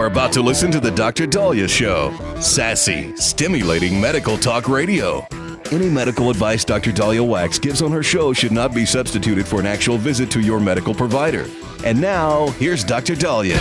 about to listen to the Dr. Daliah Show. Sassy, stimulating medical talk radio. Any medical advice Dr. Daliah Wax gives on her show should not be substituted for an actual visit to your medical provider. And now, here's Dr. Daliah.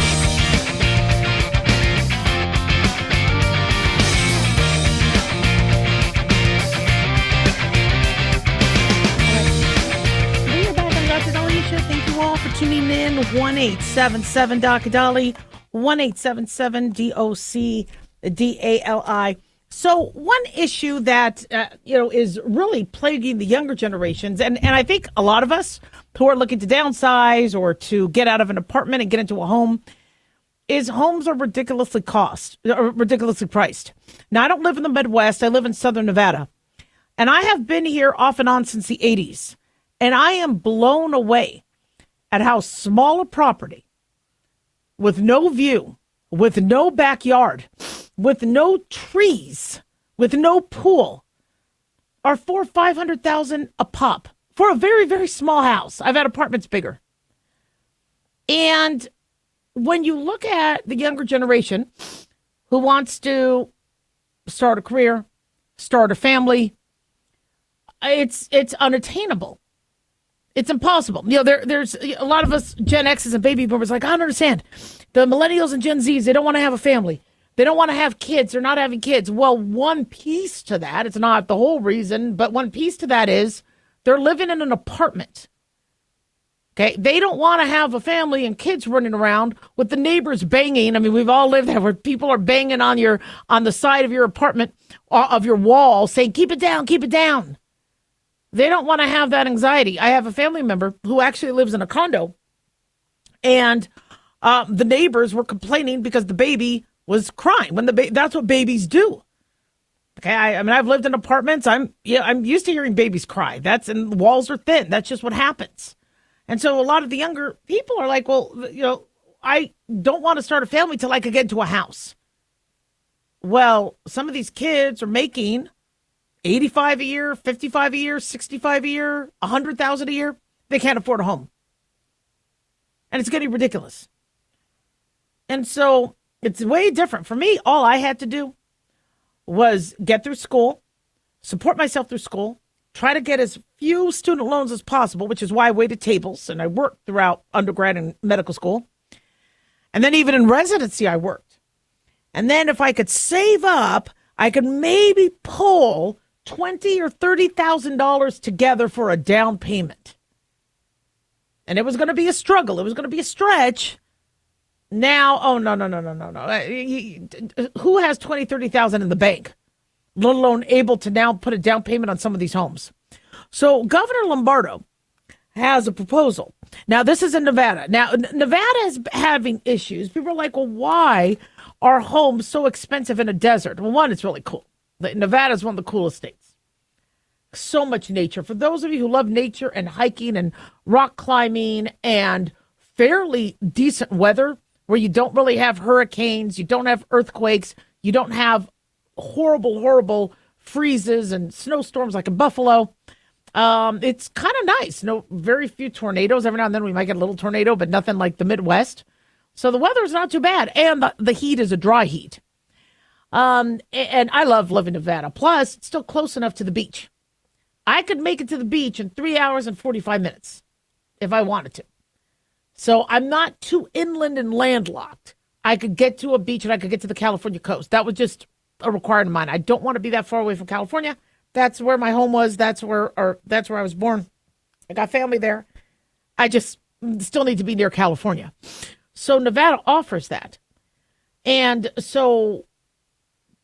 Tuning in 1-877 Dr. Dali, 1-877-DOC-DALI. So one issue that is really plaguing the younger generations, and I think a lot of us who are looking to downsize or to get out of an apartment and get into a home, is homes are ridiculously priced. Now, I don't live in the Midwest. I live in Southern Nevada, and I have been here off and on since the 80s, and I am blown away at how small a property with no view, with no backyard, with no trees, with no pool are $400,000 or $500,000 a pop for a very, very small house. I've had apartments bigger. And when you look at the younger generation who wants to start a career, start a family, it's unattainable. It's impossible. There's a lot of us Gen X's and baby boomers like, I don't understand. The millennials and Gen Zs, they don't want to have a family. They don't want to have kids. They're not having kids. Well, one piece to that, it's not the whole reason, but one piece to that is they're living in an apartment. Okay. They don't want to have a family and kids running around with the neighbors banging. I mean, we've all lived there where people are banging on the side of your apartment, of your wall, saying, keep it down, keep it down. They don't want to have that anxiety. I have a family member who actually lives in a condo, and the neighbors were complaining because the baby was crying. That's what babies do. Okay, I mean, I've lived in apartments. I'm used to hearing babies cry. And the walls are thin. That's just what happens. And so a lot of the younger people are like, well, I don't want to start a family till I could get into a house. Well, some of these kids are making $85 a year, $55 a year, $65 a year, $100,000 a year. They can't afford a home. And it's getting ridiculous. And so it's way different. For me, all I had to do was get through school, support myself through school, try to get as few student loans as possible, which is why I waited tables and I worked throughout undergrad and medical school. And then even in residency, I worked. And then if I could save up, I could maybe pull $20,000 or $30,000 together for a down payment. And it was going to be a struggle. It was going to be a stretch. Now, oh, no. Who has $20,000, $30,000 in the bank, let alone able to now put a down payment on some of these homes? So Governor Lombardo has a proposal. Now, this is in Nevada. Now, Nevada is having issues. People are like, well, why are homes so expensive in a desert? Well, one, it's really cool. Nevada is one of the coolest states. So much nature. For those of you who love nature and hiking and rock climbing and fairly decent weather where you don't really have hurricanes, you don't have earthquakes, you don't have horrible freezes and snowstorms like in Buffalo. It's kind of nice. Very few tornadoes. Every now and then we might get a little tornado, but nothing like the Midwest. So the weather is not too bad. And the heat is a dry heat. And I love living in Nevada. Plus, it's still close enough to the beach. I could make it to the beach in 3 hours and 45 minutes if I wanted to. So I'm not too inland and landlocked. I could get to a beach and I could get to the California coast. That was just a requirement of mine. I don't want to be that far away from California. That's where my home was. That's where I was born. I got family there. I just still need to be near California. So Nevada offers that. And so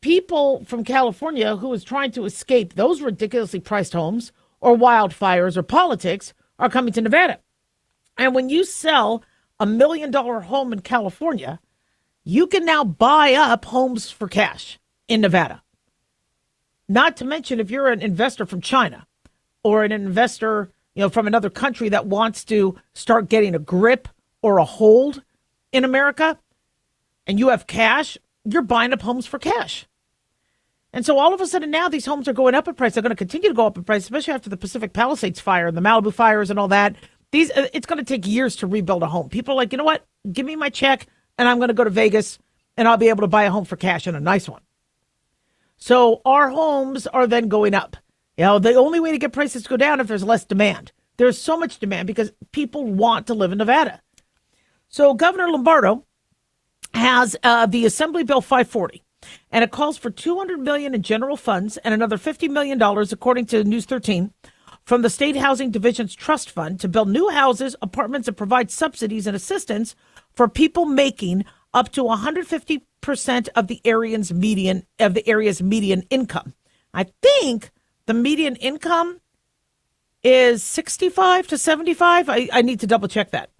people from California who is trying to escape those ridiculously priced homes or wildfires or politics are coming to Nevada. And when you sell $1 million home in California, you can now buy up homes for cash in Nevada. Not to mention if you're an investor from China or an investor, from another country that wants to start getting a grip or a hold in America and you have cash, you're buying up homes for cash. And so all of a sudden now these homes are going up in price. They're going to continue to go up in price, especially after the Pacific Palisades fire and the Malibu fires and all that. It's going to take years to rebuild a home. People are like, you know what? Give me my check and I'm going to go to Vegas and I'll be able to buy a home for cash and a nice one. So our homes are then going up. The only way to get prices to go down if there's less demand. There's so much demand because people want to live in Nevada. So Governor Lombardo has the Assembly Bill 540, and it calls for $200 million in general funds and another $50 million, according to News 13, from the State Housing Division's Trust Fund to build new houses, apartments, and provide subsidies and assistance for people making up to 150% of the area's median income. I think the median income is 65 to 75. I need to double check that.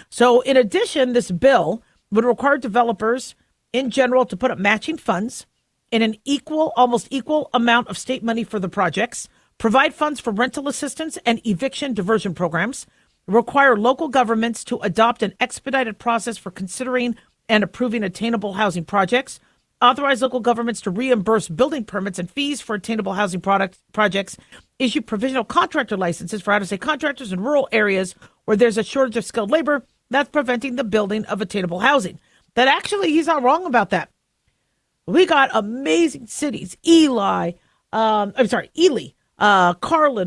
So in addition, this bill would require developers in general to put up matching funds in an almost equal amount of state money for the projects, provide funds for rental assistance and eviction diversion programs, require local governments to adopt an expedited process for considering and approving attainable housing projects, authorize local governments to reimburse building permits and fees for attainable housing projects, issue provisional contractor licenses for out-of-state contractors in rural areas where there's a shortage of skilled labor that's preventing the building of attainable housing. That actually, he's not wrong about that. We got amazing cities, Ely, Carlin,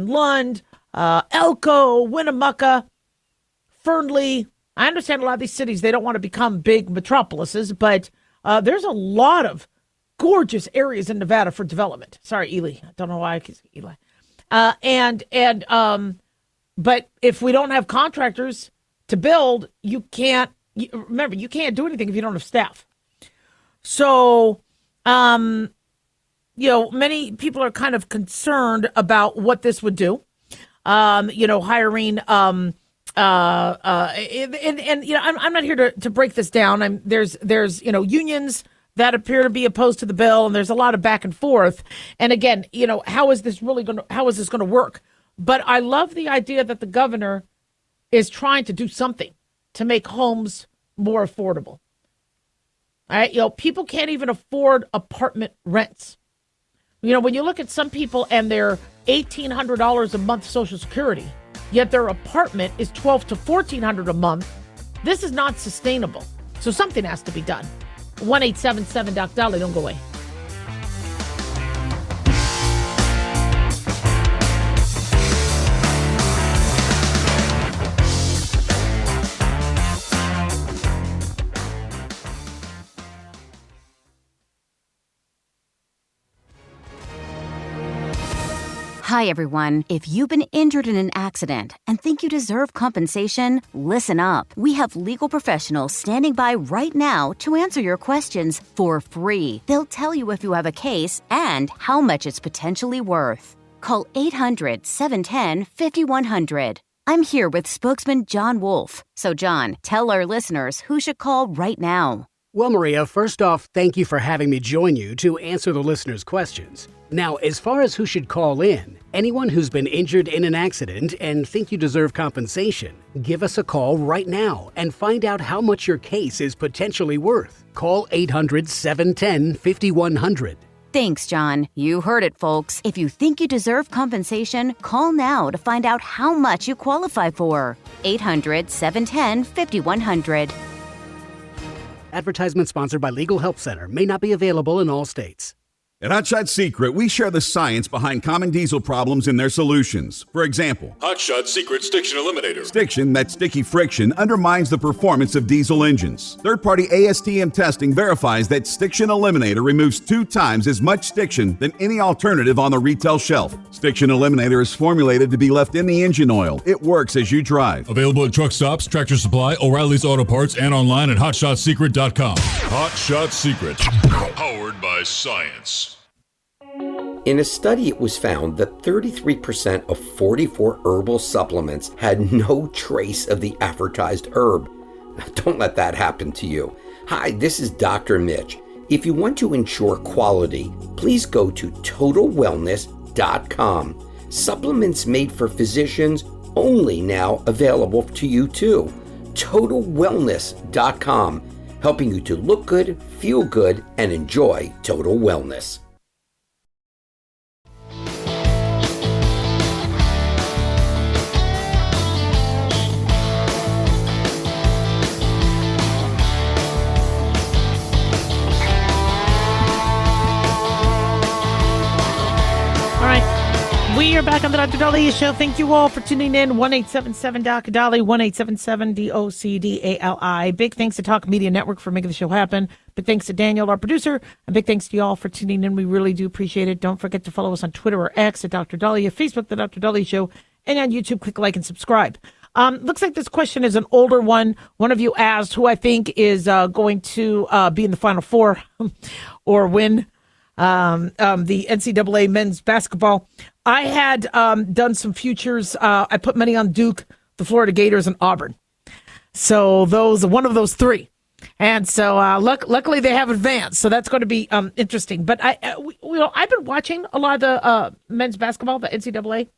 Lund, Elko, Winnemucca, Fernley. I understand a lot of these cities, they don't want to become big metropolises, but there's a lot of gorgeous areas in Nevada for development. Sorry, Ely. I don't know why I keep saying Ely. But if we don't have contractors to build, you can't do anything if you don't have staff. So, many people are kind of concerned about what this would do. Hiring, I'm not here to break this down. There's unions that appear to be opposed to the bill, and there's a lot of back and forth. And again, how is this going to work? But I love the idea that the governor is trying to do something to make homes more affordable. All right, people can't even afford apartment rents. When you look at some people and their $1,800 a month Social Security, yet their apartment is $1,200 to $1,400 a month, this is not sustainable. So something has to be done. 1-877-DOC-DALIAH. Don't go away. Hi, everyone. If you've been injured in an accident and think you deserve compensation, listen up. We have legal professionals standing by right now to answer your questions for free. They'll tell you if you have a case and how much it's potentially worth. Call 800-710-5100. I'm here with spokesman John Wolf. So, John, tell our listeners who should call right now. Well, Maria, first off, thank you for having me join you to answer the listeners' questions. Now, as far as who should call in, anyone who's been injured in an accident and think you deserve compensation, give us a call right now and find out how much your case is potentially worth. Call 800-710-5100. Thanks, John. You heard it, folks. If you think you deserve compensation, call now to find out how much you qualify for. 800-710-5100. Advertisement sponsored by Legal Help Center. May not be available in all states. At Hotshot Secret, we share the science behind common diesel problems and their solutions. For example, Hotshot Secret Stiction Eliminator. Stiction, that sticky friction, undermines the performance of diesel engines. Third-party ASTM testing verifies that Stiction Eliminator removes 2 times as much stiction than any alternative on the retail shelf. Stiction Eliminator is formulated to be left in the engine oil. It works as you drive. Available at truck stops, Tractor Supply, O'Reilly's Auto Parts, and online at HotShotSecret.com. Hotshot Secret. Powered by science. In a study, it was found that 33% of 44 herbal supplements had no trace of the advertised herb. Don't let that happen to you. Hi, this is Dr. Mitch. If you want to ensure quality, please go to TotalWellness.com. Supplements made for physicians only now available to you too. TotalWellness.com, helping you to look good, feel good, and enjoy total wellness. We are back on the Dr. Daliah Show. Thank you all for tuning in. 1-877-Dr. Dali, 1-877-DOCDALI. Big thanks to Talk Media Network for making the show happen. Big thanks to Daniel, our producer. And big thanks to you all for tuning in. We really do appreciate it. Don't forget to follow us on Twitter or X at Dr. Daliah, Facebook, The Dr. Daliah Show, and on YouTube, click like and subscribe. Looks like this question is an older one. One of you asked who I think is going to be in the Final Four or win the NCAA men's basketball. I had done some futures. I put money on Duke, the Florida Gators, and Auburn. So one of those three. And so luckily they have advanced. So that's going to be interesting. But I've been watching a lot of the men's basketball, the NCAA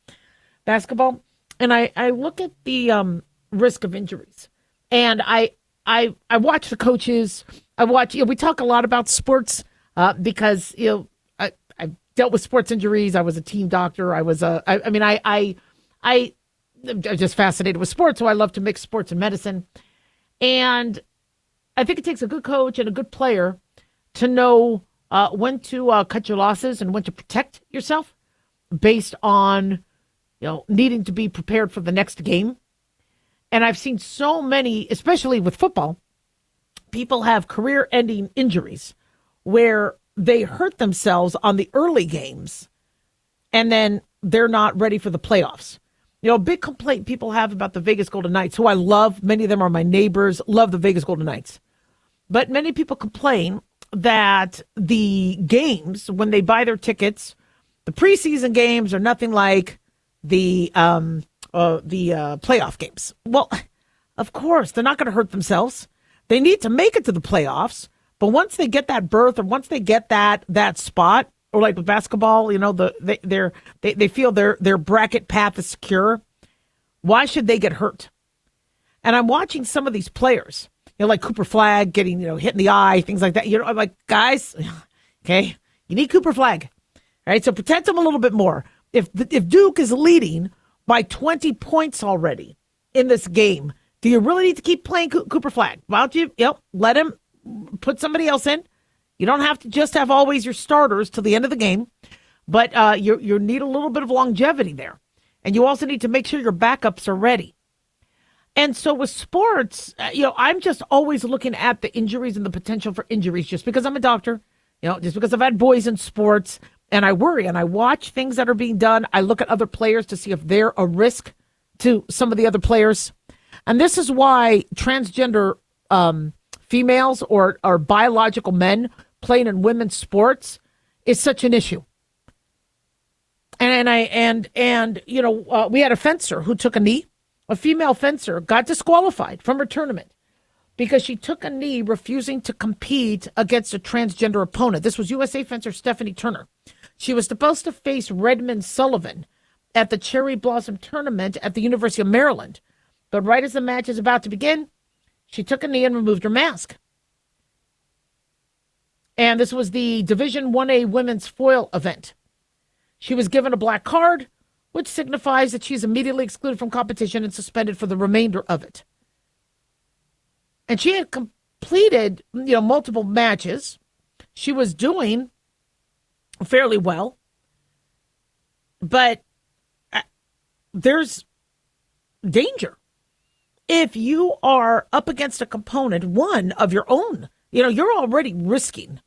basketball, and I look at the risk of injuries. And I watch the coaches. I watch. We talk a lot about sports because I dealt with sports injuries. I was a team doctor. I was I'm just fascinated with sports, so I love to mix sports and medicine. And I think it takes a good coach and a good player to know when to cut your losses and when to protect yourself based on needing to be prepared for the next game. And I've seen so many, especially with football, people have career-ending injuries where they hurt themselves on the early games and then they're not ready for the playoffs. A big complaint people have about the Vegas Golden Knights, who I love. Many of them are my neighbors, love the Vegas Golden Knights. But many people complain that the games, when they buy their tickets, the preseason games are nothing like the playoff games. Well, of course, they're not going to hurt themselves. They need to make it to the playoffs. But once they get that berth or once they get that spot, or like with basketball, they feel their bracket path is secure. Why should they get hurt? And I'm watching some of these players, like Cooper Flagg getting hit in the eye, things like that. I'm like, guys, okay, you need Cooper Flagg, all right? So protect him a little bit more. If Duke is leading by 20 points already in this game, do you really need to keep playing Cooper Flagg? Why don't you let him put somebody else in? You don't have to just have always your starters till the end of the game, but you need a little bit of longevity there. And you also need to make sure your backups are ready. And so with sports, I'm just always looking at the injuries and the potential for injuries just because I'm a doctor, just because I've had boys in sports, and I worry and I watch things that are being done. I look at other players to see if they're a risk to some of the other players. And this is why transgender females or biological men playing in women's sports is such an issue. And we had a fencer who took a knee. A female fencer got disqualified from her tournament because she took a knee refusing to compete against a transgender opponent. This was USA fencer Stephanie Turner. She was supposed to face Redmond Sullivan at the Cherry Blossom tournament at the University of Maryland. But right as the match is about to begin, she took a knee and removed her mask. And this was the Division 1A women's foil event. She was given a black card, which signifies that she's immediately excluded from competition and suspended for the remainder of it. And she had completed, multiple matches. She was doing fairly well. But there's danger. If you are up against a component, one of your own, you're already risking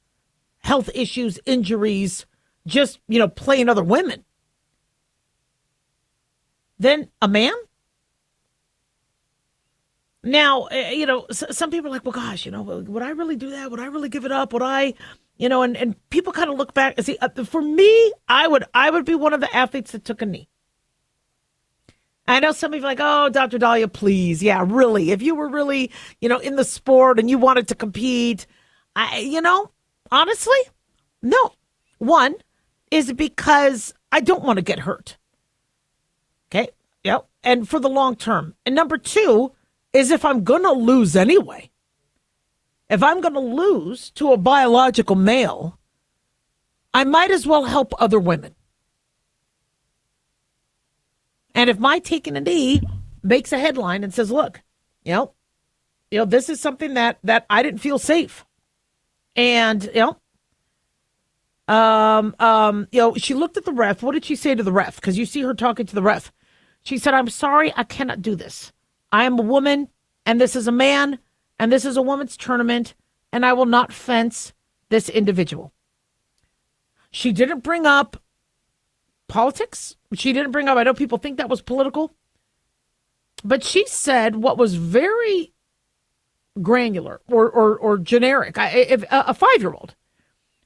health issues, injuries, just, playing other women. Then a man? Now, some people are like, well, gosh, would I really do that? Would I really give it up? Would I, and people kind of look back and see, for me, I would be one of the athletes that took a knee. I know some of you are like, oh, Dr. Daliah, please. Yeah, really. If you were really, in the sport and you wanted to compete, honestly, no. One is because I don't want to get hurt. Okay. Yep. And for the long term. And number two is if I'm going to lose anyway, if I'm going to lose to a biological male, I might as well help other women. And if my taking a knee makes a headline and says, look, this is something that I didn't feel safe. And, She looked at the ref. What did she say to the ref? Because you see her talking to the ref. She said, "I'm sorry, I cannot do this. I am a woman, and this is a man, and this is a women's tournament, and I will not fence this individual." She didn't bring up politics. She didn't bring up, I know people think that was political, but she said what was very granular or generic. If a 5-year-old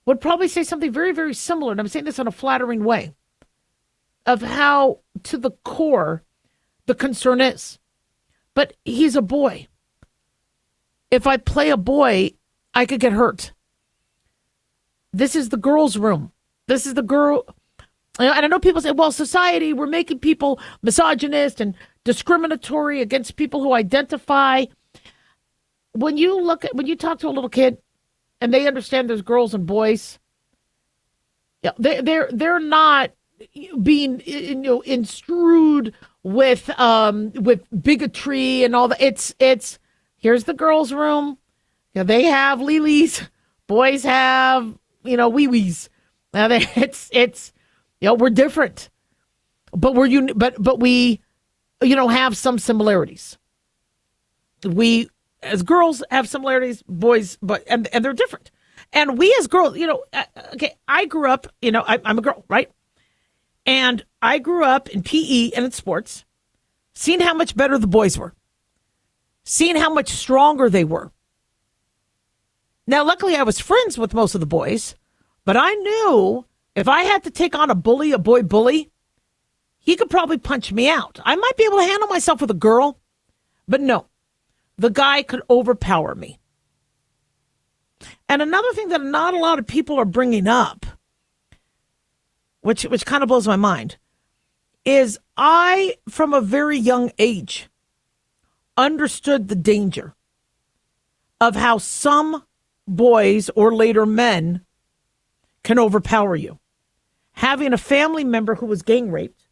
would probably say something very, very similar, and I'm saying this in a flattering way, of how to the core the concern is. But he's a boy. If I play a boy, I could get hurt. This is the girl's room. This is the girl. And I know people say, well, society, we're making people misogynist and discriminatory against people who identify. When you talk to a little kid and they understand there's girls and boys, they're not being instrued with bigotry and all that. It's here's the girls' room. They have Lilies, boys have wee-wees. Now it's we're different, but we have some similarities. We as girls have similarities, boys, and they're different. And we as girls, okay, I grew up, I'm a girl, right? And I grew up in PE and in sports, seeing how much better the boys were, seeing how much stronger they were. Now, luckily, I was friends with most of the boys, but I knew if I had to take on a boy bully, he could probably punch me out. I might be able to handle myself with a girl, but no, the guy could overpower me. And another thing that not a lot of people are bringing up, which kind of blows my mind, is I, from a very young age, understood the danger of how some boys or later men can overpower you. Having a family member who was gang raped,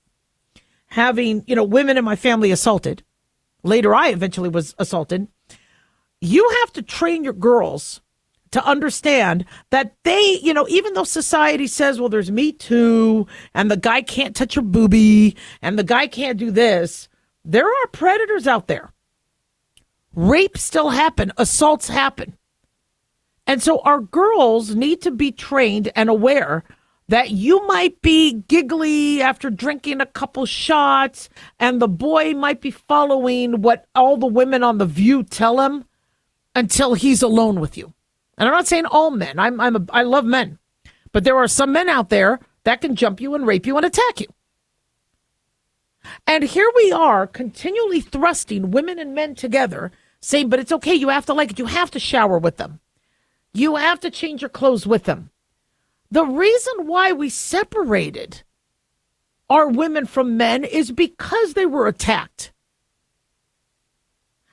having, women in my family assaulted. Later, I eventually was assaulted. You have to train your girls to understand that they, even though society says, well, there's Me Too, and the guy can't touch your boobie, and the guy can't do this, there are predators out there. Rape still happen. Assaults happen. And so our girls need to be trained and aware that you might be giggly after drinking a couple shots, and the boy might be following what all the women on The View tell him until he's alone with you. And I'm not saying all men. I love men. But there are some men out there that can jump you and rape you and attack you. And here we are continually thrusting women and men together, saying, but it's okay, you have to like it. You have to shower with them. You have to change your clothes with them. The reason why we separated our women from men is because they were attacked.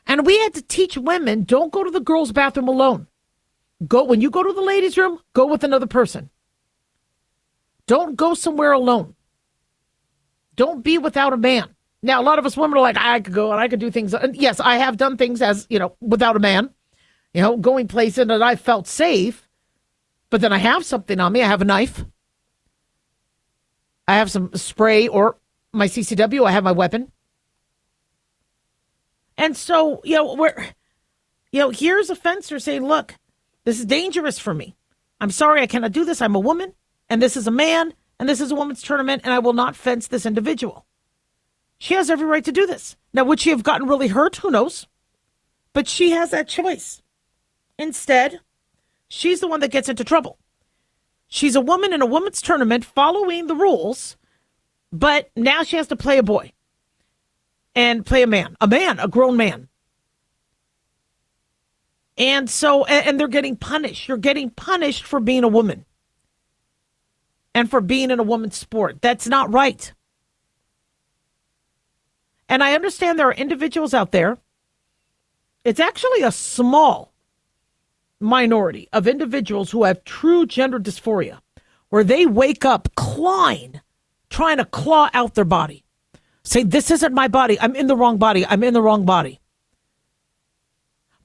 And we had to teach women, don't go to the girls' bathroom alone. When you go to the ladies' room, go with another person. Don't go somewhere alone. Don't be without a man. Now, a lot of us women are like, I could go and I could do things. And yes, I have done things as, without a man, going places that I felt safe. But then I have something on me. I have a knife. I have some spray or my CCW. I have my weapon. And so, here's a fencer saying, look, this is dangerous for me. I'm sorry, I cannot do this. I'm a woman, and this is a man, and this is a women's tournament, and I will not fence this individual. She has every right to do this. Now, would she have gotten really hurt? Who knows? But she has that choice. Instead, she's the one that gets into trouble. She's a woman in a women's tournament following the rules, but now she has to play a boy and play a grown man. And so, and they're getting punished. You're getting punished for being a woman and for being in a woman's sport. That's not right. And I understand there are individuals out there. It's actually a small minority of individuals who have true gender dysphoria, where they wake up trying to claw out their body. Say, this isn't my body. I'm in the wrong body. I'm in the wrong body.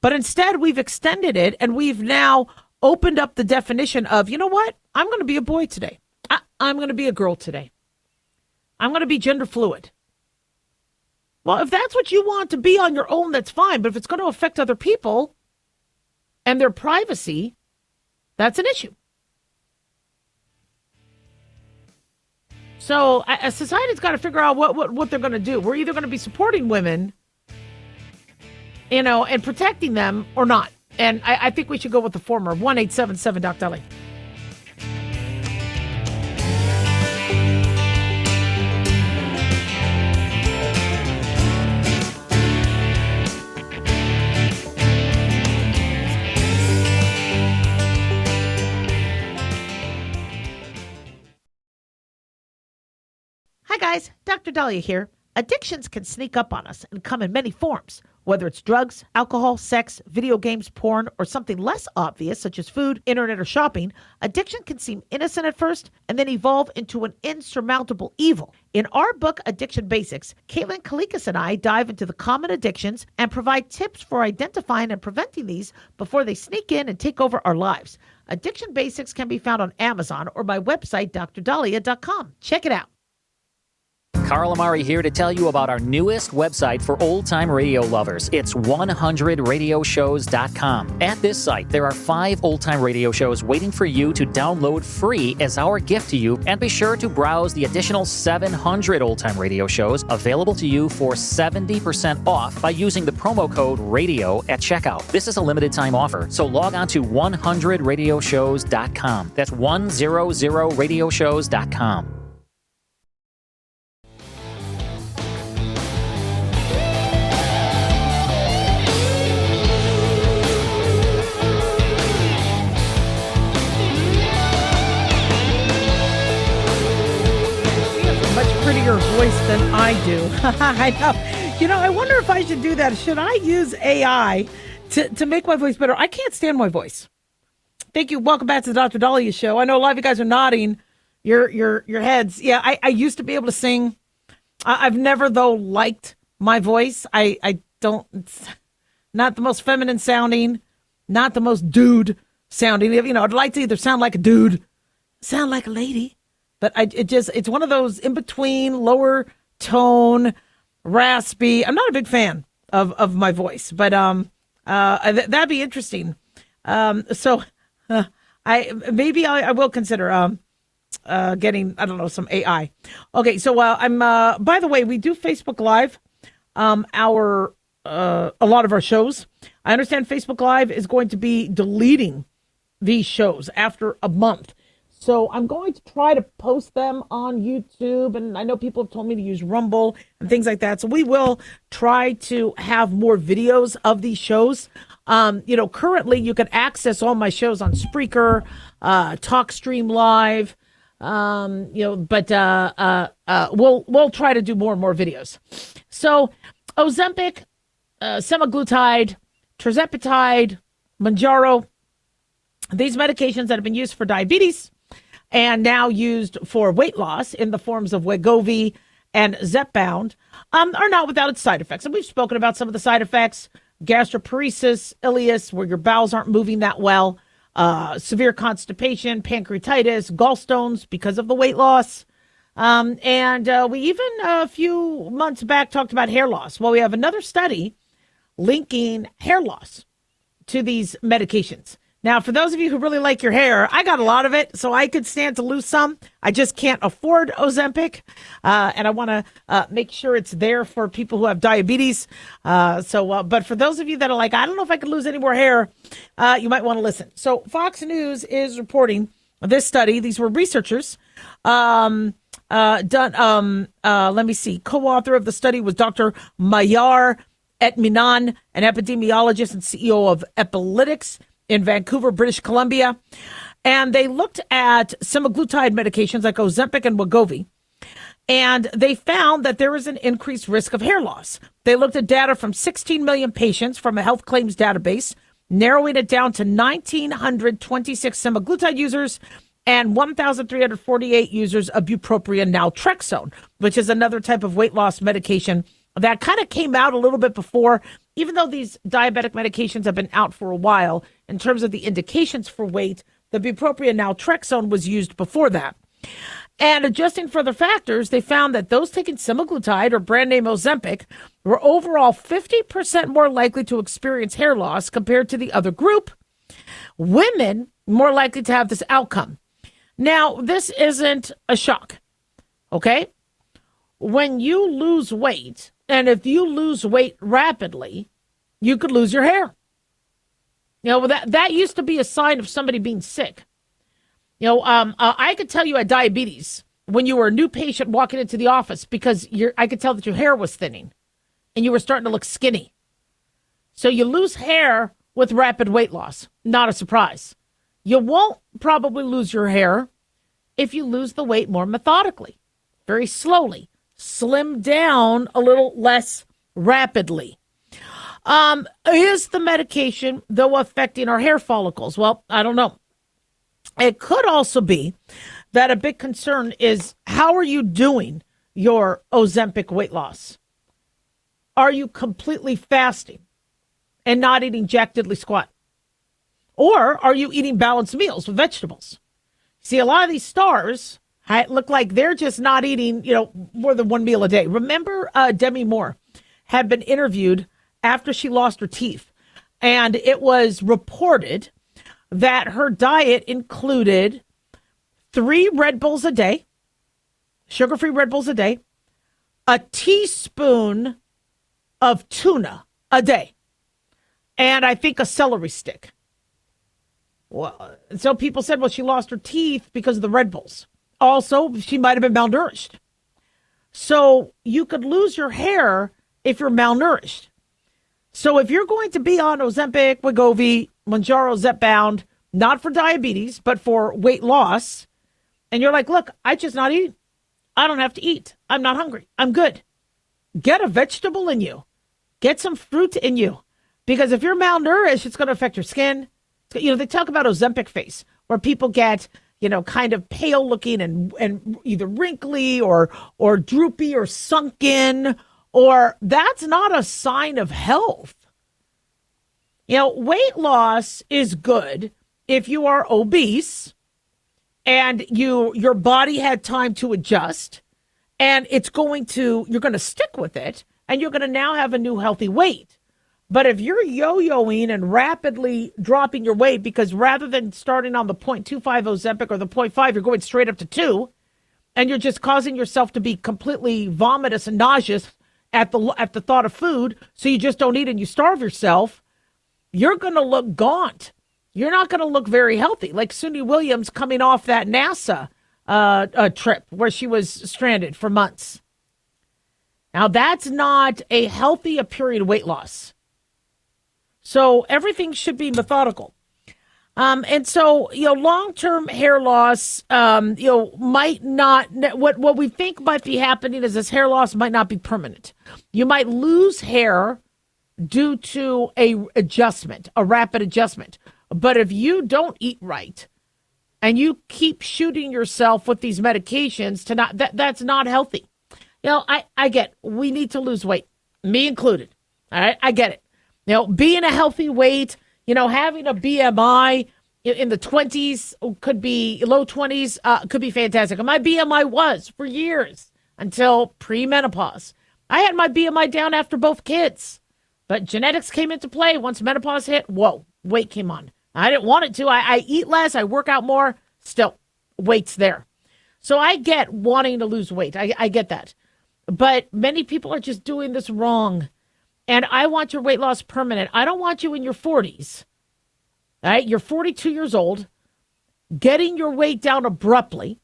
But instead, we've extended it, and we've now opened up the definition of, you know what? I'm going to be a boy today. I'm going to be a girl today. I'm going to be gender fluid. Well, if that's what you want to be on your own, that's fine. But if it's going to affect other people and their privacy, that's an issue. So a society's got to figure out what they're going to do. We're either going to be supporting women, and protecting them or not. And I think we should go with the former. 1-877 Doc Daliah. Hi guys, Dr. Daliah here. Addictions can sneak up on us and come in many forms, whether it's drugs, alcohol, sex, video games, porn, or something less obvious such as food, internet, or shopping. Addiction can seem innocent at first and then evolve into an insurmountable evil. In our book, Addiction Basics, Caitlin Kalikas and I dive into the common addictions and provide tips for identifying and preventing these before they sneak in and take over our lives. Addiction Basics can be found on Amazon or my website, drdaliah.com. Check it out. Carl Amari here to tell you about our newest website for old-time radio lovers. It's 100radioshows.com. At this site, there are 5 old-time radio shows waiting for you to download free as our gift to you, and be sure to browse the additional 700 old-time radio shows available to you for 70% off by using the promo code RADIO at checkout. This is a limited-time offer, so log on to 100radioshows.com. That's 100radioshows.com. Prettier voice than I do. I know. I wonder if I should do that. Should I use AI to make my voice better? I can't stand my voice. Thank you. Welcome back to the Dr. Daliah Show. I know a lot of you guys are nodding your heads. Yeah, I used to be able to sing. I've never, though, liked my voice. I don't, it's not the most feminine sounding, not the most dude sounding. I'd like to either sound like a dude, sound like a lady. But it's one of those in between, lower tone, raspy. I'm not a big fan of my voice, but that'd be interesting. So I will consider getting, I don't know, some AI. Okay, so I'm by the way, we do Facebook Live a lot of our shows. I understand Facebook Live is going to be deleting these shows after a month. So I'm going to try to post them on YouTube, and I know people have told me to use Rumble and things like that. So we will try to have more videos of these shows. Currently you can access all my shows on Spreaker, TalkStream Live, but we'll try to do more and more videos. So Ozempic, semaglutide, tirzepatide, Mounjaro, these medications that have been used for diabetes and now used for weight loss in the forms of Wegovy and Zepbound, are not without its side effects. And we've spoken about some of the side effects: gastroparesis, ileus, where your bowels aren't moving that well, severe constipation, pancreatitis, gallstones because of the weight loss. And we even a few months back talked about hair loss. Well, we have another study linking hair loss to these medications. Now, for those of you who really like your hair, I got a lot of it, so I could stand to lose some. I just can't afford Ozempic, and I want to make sure it's there for people who have diabetes. But for those of you that are like, I don't know if I could lose any more hair, you might want to listen. So Fox News is reporting this study. These were researchers done. Let me see. Co-author of the study was Dr. Mayar Etminan, an epidemiologist and CEO of Epilytics in Vancouver, British Columbia. And they looked at semaglutide medications like Ozempic and Wegovy, and they found that there was an increased risk of hair loss. They looked at data from 16 million patients from a health claims database, narrowing it down to 1,926 semaglutide users and 1,348 users of bupropion naltrexone, which is another type of weight loss medication that kind of came out a little bit before, even though these diabetic medications have been out for a while. In terms of the indications for weight, the bupropion naltrexone was used before that. And adjusting for the factors, they found that those taking semaglutide or brand name Ozempic were overall 50% more likely to experience hair loss compared to the other group. Women more likely to have this outcome. Now, this isn't a shock, okay? When you lose weight, and if you lose weight rapidly, you could lose your hair. You know, that used to be a sign of somebody being sick. You know, I could tell you had diabetes when you were a new patient walking into the office because I could tell that your hair was thinning and you were starting to look skinny. So you lose hair with rapid weight loss. Not a surprise. You won't probably lose your hair if you lose the weight more methodically, very slowly, slim down a little less rapidly. Is the medication, though, affecting our hair follicles? Well, I don't know. It could also be that a big concern is how are you doing your Ozempic weight loss? Are you completely fasting and not eating Jack Diddley Squat? Or are you eating balanced meals with vegetables? See, a lot of these stars look like they're just not eating, more than one meal a day. Remember Demi Moore had been interviewed after she lost her teeth, and it was reported that her diet included 3 Red Bulls a day, sugar-free Red Bulls a day, a teaspoon of tuna a day, and I think a celery stick. Well, so people said, well, she lost her teeth because of the Red Bulls. Also, she might have been malnourished. So you could lose your hair if you're malnourished. So if you're going to be on Ozempic, Wegovy, Mounjaro, Zepbound, not for diabetes, but for weight loss, and you're like, look, I just not eating. I don't have to eat. I'm not hungry. I'm good. Get a vegetable in you. Get some fruit in you. Because if you're malnourished, it's going to affect your skin. They talk about Ozempic face, where people get, kind of pale looking and either wrinkly or droopy or sunken, or that's not a sign of health. Weight loss is good if you are obese and your body had time to adjust, and you're going to stick with it, and you're going to now have a new healthy weight. But if you're yo-yoing and rapidly dropping your weight, because rather than starting on the 0.25 Ozempic or the 0.5, you're going straight up to 2, and you're just causing yourself to be completely vomitous and nauseous at the thought of food, so you just don't eat and you starve yourself, you're going to look gaunt. You're not going to look very healthy, like Suni Williams coming off that NASA trip where she was stranded for months. Now, that's not a healthy appearing weight loss. So everything should be methodical. And so, long-term hair loss, might not, what we think might be happening is this hair loss might not be permanent. You might lose hair due to a rapid adjustment. But if you don't eat right and you keep shooting yourself with these medications that's not healthy. I get, we need to lose weight, me included. All right. I get it. Being a healthy weight, having a BMI in the 20s could be low 20s, could be fantastic. And my BMI was for years until pre-menopause. I had my BMI down after both kids, but genetics came into play. Once menopause hit, whoa, weight came on. I didn't want it to. I eat less. I work out more. Still, weight's there. So I get wanting to lose weight. I get that. But many people are just doing this wrong. And I want your weight loss permanent. I don't want you in your 40s. All right, you're 42 years old, getting your weight down abruptly,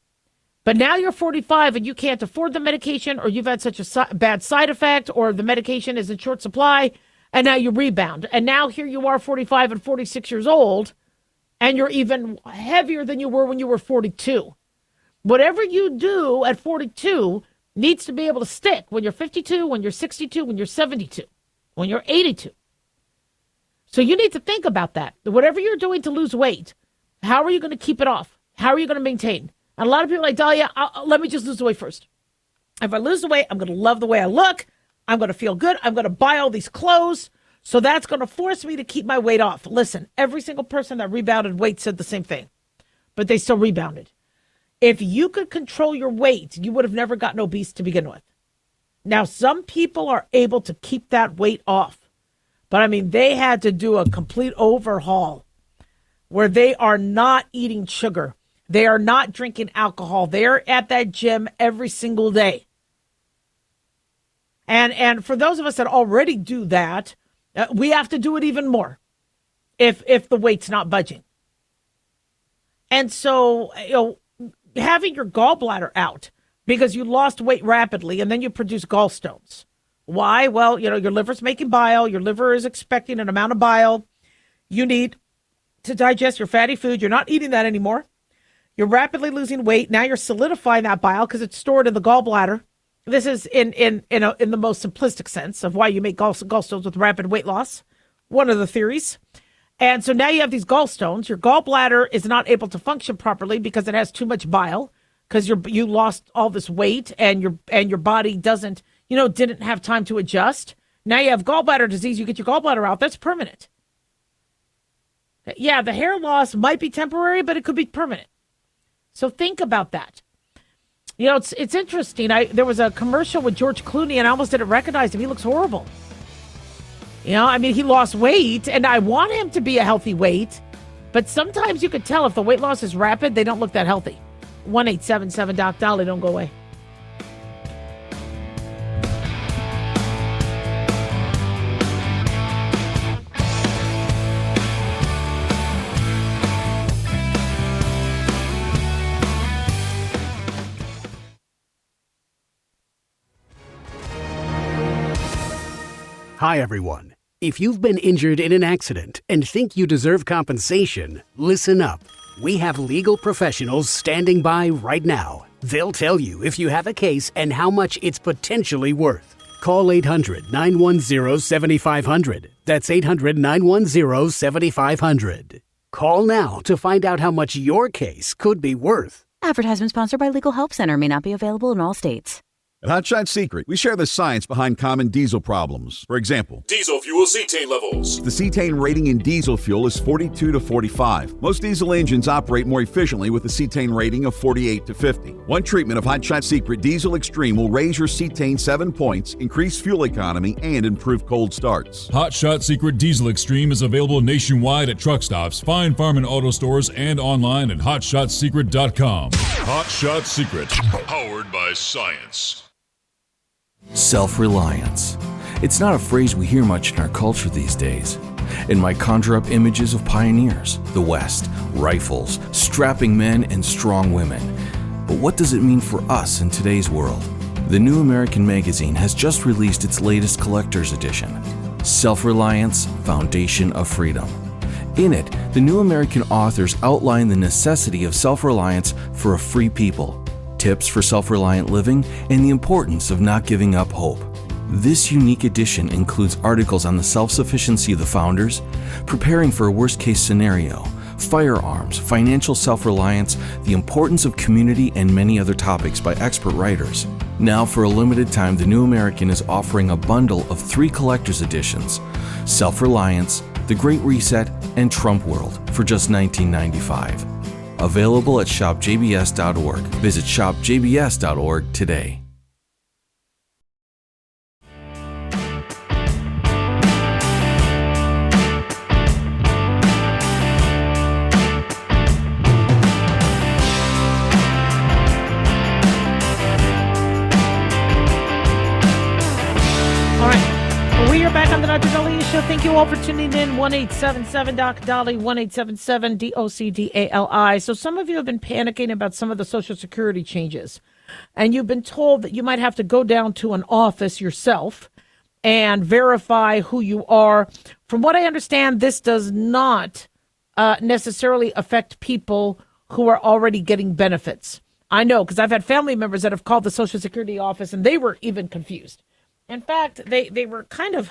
but now you're 45 and you can't afford the medication, or you've had such a bad side effect, or the medication is in short supply, and now you rebound. And now here you are, 45 and 46 years old, and you're even heavier than you were when you were 42. Whatever you do at 42 needs to be able to stick when you're 52, when you're 62, when you're 72. When you're 82. So you need to think about that. Whatever you're doing to lose weight, how are you going to keep it off? How are you going to maintain? And a lot of people are like, Daliah, let me just lose the weight first. If I lose the weight, I'm going to love the way I look. I'm going to feel good. I'm going to buy all these clothes. So that's going to force me to keep my weight off. Listen, every single person that rebounded weight said the same thing, but they still rebounded. If you could control your weight, you would have never gotten obese to begin with. Now, some people are able to keep that weight off, but I mean, they had to do a complete overhaul where they are not eating sugar. They are not drinking alcohol. They're at that gym every single day. And for those of us that already do that, we have to do it even more if the weight's not budging. And so, having your gallbladder out because you lost weight rapidly and then you produce gallstones. Why? Well, your liver's making bile. Your liver is expecting an amount of bile you need to digest your fatty food. You're not eating that anymore. You're rapidly losing weight. Now you're solidifying that bile because it's stored in the gallbladder. This is in the most simplistic sense of why you make gallstones with rapid weight loss. One of the theories. And so now you have these gallstones. Your gallbladder is not able to function properly because it has too much bile because you lost all this weight and your body didn't have time to adjust. Now you have gallbladder disease. You get your gallbladder out. That's permanent. Yeah, the hair loss might be temporary, but it could be permanent. So think about that. It's interesting. There was a commercial with George Clooney, and I almost didn't recognize him. He looks horrible. He lost weight, and I want him to be a healthy weight, but sometimes you could tell if the weight loss is rapid, they don't look that healthy. 1-877-DOC-DOLLY. Don't go away. Hi, everyone. If you've been injured in an accident and think you deserve compensation, listen up. We have legal professionals standing by right now. They'll tell you if you have a case and how much it's potentially worth. Call 800-910-7500. That's 800-910-7500. Call now to find out how much your case could be worth. Advertisement sponsored by Legal Help Center. May not be available in all states. At Hot Shot Secret, we share the science behind common diesel problems. For example, Diesel fuel cetane levels. the cetane rating in diesel fuel is 42 to 45. Most diesel engines operate more efficiently with a cetane rating of 48 to 50. One treatment of Hot Shot Secret Diesel Extreme will raise your cetane 7 points, increase fuel economy, and improve cold starts. Hot Shot Secret Diesel Extreme is available nationwide at truck stops, fine farm and auto stores, and online at hotshotsecret.com. Hot Shot Secret, powered by science. Self-reliance. It's not a phrase we hear much in our culture these days. It might conjure up images of pioneers, the West, rifles, strapping men, and strong women. But what does it mean for us in today's world? The New American Magazine has just released its latest collector's edition, Self-Reliance, Foundation of Freedom. In it, the New American authors outline the necessity of self-reliance for a free people, tips for self-reliant living, and the importance of not giving up hope. This unique edition includes articles on the self-sufficiency of the founders, preparing for a worst-case scenario, firearms, financial self-reliance, the importance of community, and many other topics by expert writers. Now, for a limited time, the New American is offering a bundle of 3 collector's editions, Self-Reliance, The Great Reset, and Trump World, for just $19.95. Available at shopjbs.org. Visit shopjbs.org today. We are back on the Dr. Daliah Show. Thank you all for tuning in. 1-877-DOC-DOLLY, 1-877-DOC-DALI. So some of you have been panicking about some of the Social Security changes, and you've been told that you might have to go down to an office yourself and verify who you are. From what I understand, this does not necessarily affect people who are already getting benefits. I know, because I've had family members that have called the Social Security office, and they were even confused. In fact, they were kind of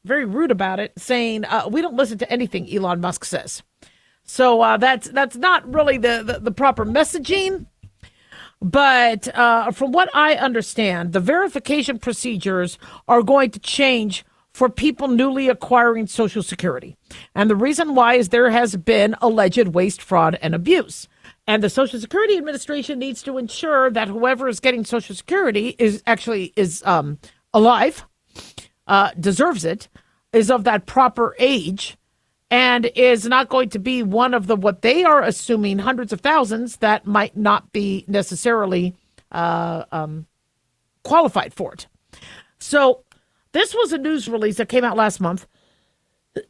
very rude about it, saying, we don't listen to anything Elon Musk says. So that's not really the proper messaging. But from what I understand, the verification procedures are going to change for people newly acquiring Social Security. And the reason why is there has been alleged waste, fraud, and abuse. And the Social Security Administration needs to ensure that whoever is getting Social Security is alive, deserves it, is of that proper age, and is not going to be one of the, what they are assuming, hundreds of thousands that might not be necessarily qualified for it. So this was a news release that came out last month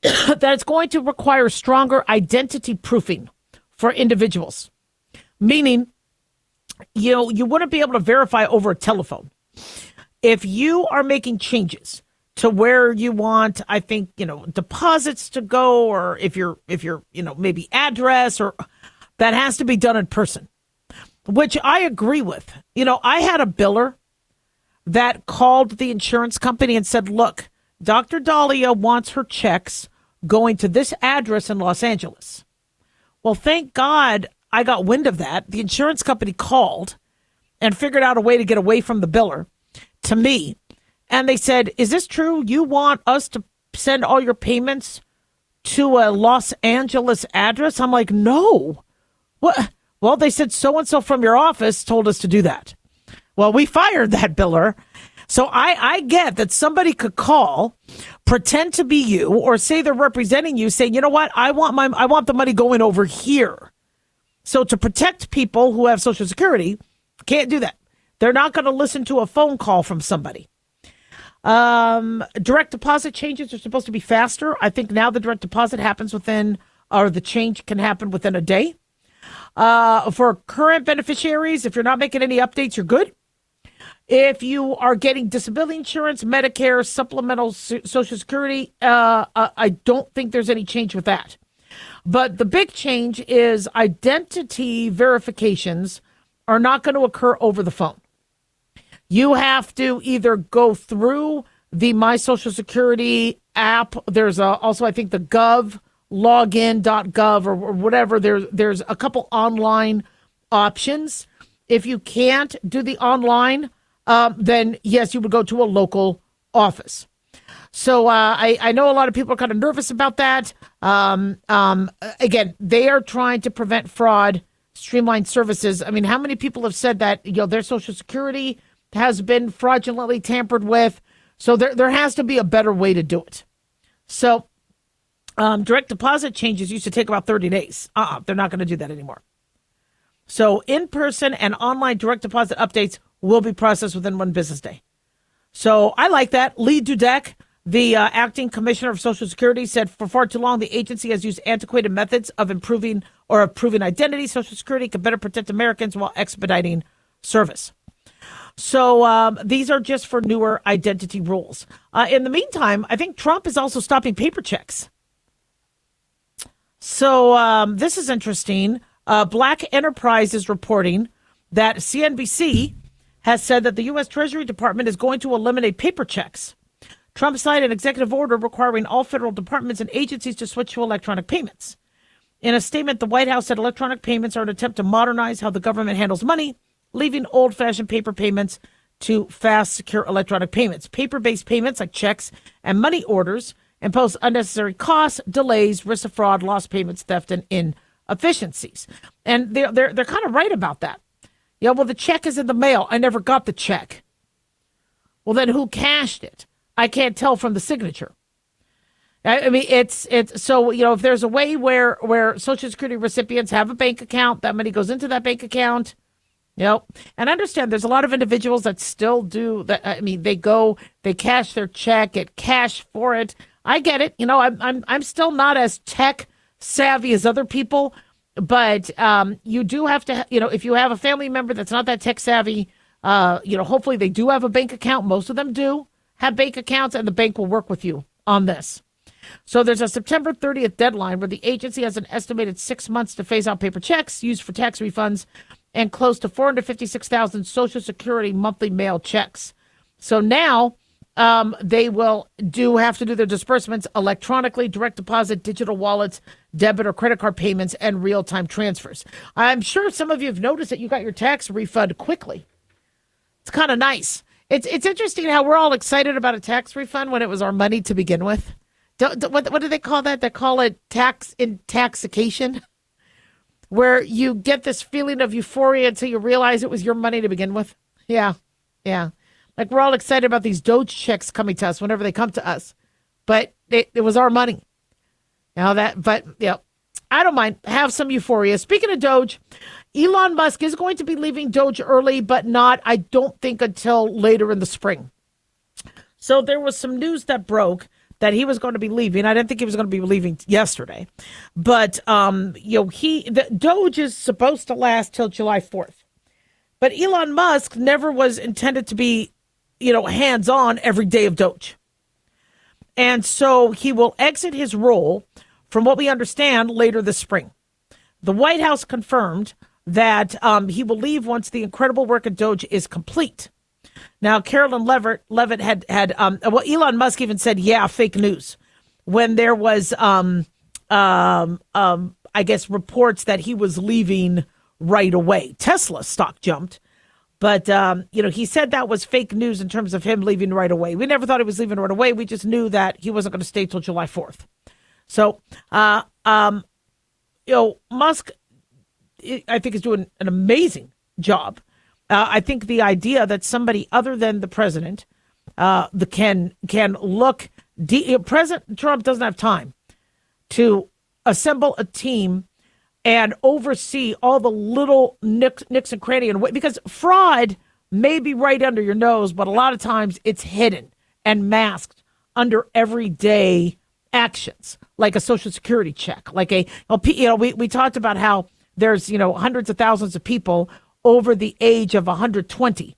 that it's going to require stronger identity proofing for individuals, meaning you wouldn't be able to verify over a telephone. If you are making changes to where you want, I think, deposits to go, or if you're, maybe address, or that has to be done in person, which I agree with. I had a biller that called the insurance company and said, look, Dr. Daliah wants her checks going to this address in Los Angeles. Well, thank God I got wind of that. The insurance company called and figured out a way to get away from the biller to me. And they said, is this true? You want us to send all your payments to a Los Angeles address? I'm like, no. What? Well, they said so-and-so from your office told us to do that. Well, we fired that biller. So I get that somebody could call, pretend to be you, or say they're representing you, saying, you know what, I want the money going over here. So to protect people who have Social Security, can't do that. They're not going to listen to a phone call from somebody. Direct deposit changes are supposed to be faster. I think now the direct deposit happens the change can happen within a day. For current beneficiaries, if you're not making any updates, you're good. If you are getting disability insurance, Medicare, supplemental Social Security, I don't think there's any change with that. But the big change is identity verifications are not going to occur over the phone. You have to either go through the My Social Security app. There's also, I think, the login.gov or whatever. There's a couple online options. If you can't do the online, then yes, you would go to a local office. So I know a lot of people are kind of nervous about that. Again, they are trying to prevent fraud, streamline services. I mean, how many people have said that their Social Security has been fraudulently tampered with? So there has to be a better way to do it. So direct deposit changes used to take about 30 days. They're not going to do that anymore. So in-person and online direct deposit updates will be processed within 1 business day. So I like that. Lee Dudek, the acting commissioner of Social Security, said for far too long, the agency has used antiquated methods of improving or proving identity. Social Security can better protect Americans while expediting service. So these are just for newer identity rules. In the meantime, I think Trump is also stopping paper checks. So this is interesting. Black Enterprise is reporting that CNBC has said that the U.S. Treasury Department is going to eliminate paper checks. Trump signed an executive order requiring all federal departments and agencies to switch to electronic payments. In a statement, the White House said electronic payments are an attempt to modernize how the government handles money, leaving old-fashioned paper payments to fast, secure electronic payments. Paper-based payments like checks and money orders impose unnecessary costs, delays, risk of fraud, lost payments, theft, and inefficiencies. And they're kind of right about that. Yeah, well, the check is in the mail. I never got the check. Well, then who cashed it? I can't tell from the signature. I mean, it's so, if there's a way where Social Security recipients have a bank account, that money goes into that bank account. And understand there's a lot of individuals that still do that. I mean, they cash their check, get cash for it. I get it. I'm still not as tech savvy as other people, but you do have to, if you have a family member that's not that tech savvy, hopefully they do have a bank account. Most of them do have bank accounts, and the bank will work with you on this. So there's a September 30th deadline where the agency has an estimated 6 months to phase out paper checks used for tax refunds and close to 456,000 Social Security monthly mail checks. So now They will have to do their disbursements electronically, direct deposit, digital wallets, debit or credit card payments, and real-time transfers. I'm sure some of you have noticed that you got your tax refund quickly. It's kind of nice. It's interesting how we're all excited about a tax refund when it was our money to begin with. What do they call that? They call it tax intoxication, where you get this feeling of euphoria until you realize it was your money to begin with. Yeah. Like we're all excited about these Doge checks coming to us whenever they come to us, but it was our money. I don't mind. Have some euphoria. Speaking of Doge, Elon Musk is going to be leaving Doge early, but I don't think until later in the spring. So there was some news that broke that he was going to be leaving. I didn't think he was going to be leaving yesterday, but the Doge is supposed to last till July 4th. But Elon Musk never was intended to be, hands-on every day of Doge. And so he will exit his role, from what we understand, later this spring. The White House confirmed that he will leave once the incredible work at Doge is complete. Now, Carolyn Levitt had Elon Musk even said, fake news, when there was, I guess, reports that he was leaving right away. Tesla stock jumped, but, he said that was fake news in terms of him leaving right away. We never thought he was leaving right away. We just knew that he wasn't going to stay till July 4th. So, Musk, I think, is doing an amazing job. I think the idea that somebody other than the president can look. President Trump doesn't have time to assemble a team and oversee all the little nicks and crannies, because fraud may be right under your nose, but a lot of times it's hidden and masked under everyday actions, like a Social Security check, we talked about how there's hundreds of thousands of people over the age of 120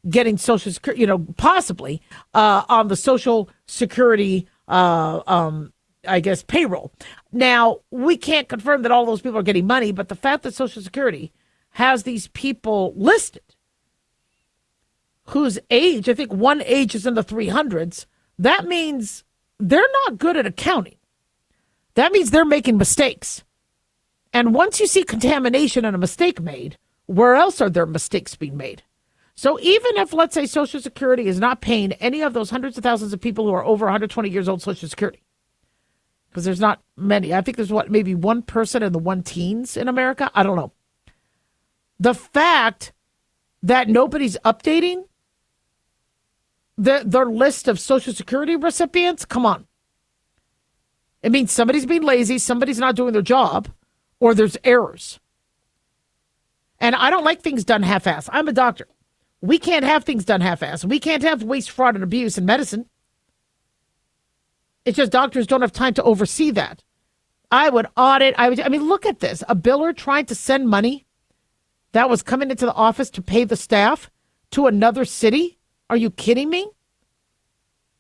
getting Social Security, possibly on the Social Security, I guess, payroll. Now, we can't confirm that all those people are getting money, but the fact that Social Security has these people listed whose age, I think one age is in the 300s, that means they're not good at accounting. That means they're making mistakes. And once you see contamination and a mistake made, where else are there mistakes being made? So even if, let's say, Social Security is not paying any of those hundreds of thousands of people who are over 120 years old Social Security, because there's not many. I think there's maybe one person in the one teens in America. I don't know. The fact that nobody's updating their list of Social Security recipients, come on. It means somebody's being lazy, somebody's not doing their job, or there's errors. And I don't like things done half-ass. I'm a doctor. We can't have things done half-ass. We can't have waste, fraud, and abuse in medicine. It's just doctors don't have time to oversee that. I would audit. Look at this. A biller trying to send money that was coming into the office to pay the staff to another city. Are you kidding me?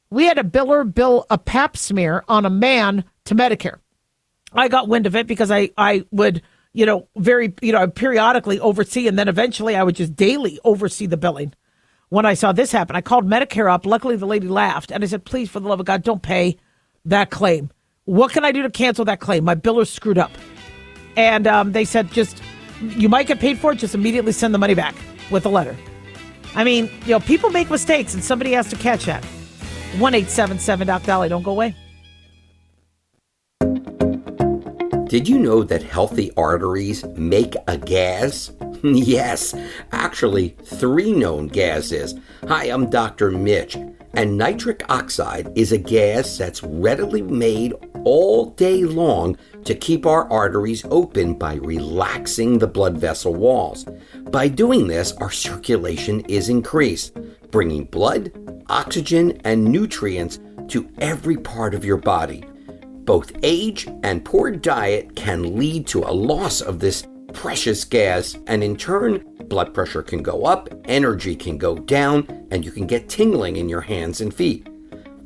We had a biller bill a pap smear on a man to Medicare. I got wind of it because I would, periodically oversee, and then eventually I would just daily oversee the billing. When I saw this happen, I called Medicare up. Luckily, the lady laughed, and I said, please, for the love of God, don't pay that claim. What can I do to cancel that claim? My biller's screwed up. And they said, you might get paid for it, just immediately send the money back with a letter. People make mistakes, and somebody has to catch that. 1-877-DOC-DALIAH. Don't go away. Did you know that healthy arteries make a gas? Yes, actually 3 known gases. Hi, I'm Dr. Mitch, and nitric oxide is a gas that's readily made all day long to keep our arteries open by relaxing the blood vessel walls. By doing this, our circulation is increased, bringing blood, oxygen, and nutrients to every part of your body. Both age and poor diet can lead to a loss of this precious gas, and in turn, blood pressure can go up, energy can go down, and you can get tingling in your hands and feet.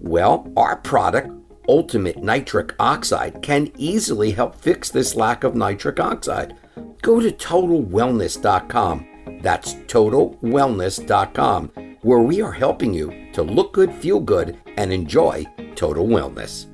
Well, our product, Ultimate Nitric Oxide, can easily help fix this lack of nitric oxide. Go to TotalWellness.com. That's TotalWellness.com, where we are helping you to look good, feel good, and enjoy total wellness.